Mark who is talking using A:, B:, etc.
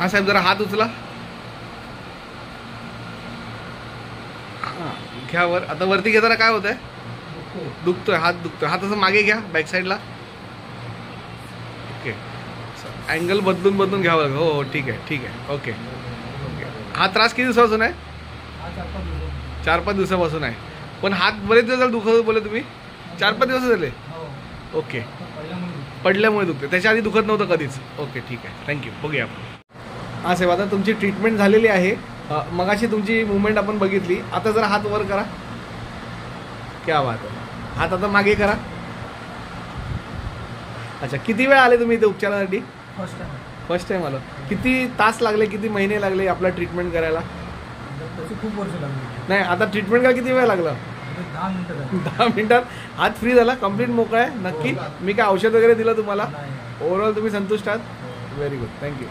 A: हां साहेब जरा हात उचला. हां घ्या वर. आता वरती घेताना काय होत आहे? दुखतोय, हात दुखतोय. हात असं मागे घ्या बॅक साईडला. ओके अँगल बदलून बदलून घ्यावं लागेल. हो हो ठीक आहे ठीक आहे. Okay okay. हा त्रास किती दिवसापासून आहे? 4-5 दिवसापासून आहे. पण हात बरेच दिवस झाले दुखत बोले तुम्ही? 4-5 दिवस झाले. ओके पडल्यामुळे दुखते, त्याच्या आधी दुखत नव्हतं कधीच. ओके ठीक आहे थँक्यू. बघूया आपण. हां साहेब आता तुमची ट्रीटमेंट झालेली आहे. मगाशी तुमची मुवमेंट आपण बघितली. आता जरा हात वर करा. क्या बात आहे. हात आता मागे करा. अच्छा किती वेळ आले तुम्ही इथे उपचारासाठी? फर्स्ट टाइम आलो. किती तास लागले, किती महिने लागले आपला ट्रीटमेंट करायला?
B: खूप वर्ष लागली.
A: नाही आता ट्रीटमेंट करायला किती वेळ लागला? 10 मिनिटात हात फ्री झाला, कम्प्लीट मोकळा आहे. नक्की मी काय औषध वगैरे दिलं तुम्हाला? ओव्हरऑल तुम्ही संतुष्ट आहात? Very good thank you.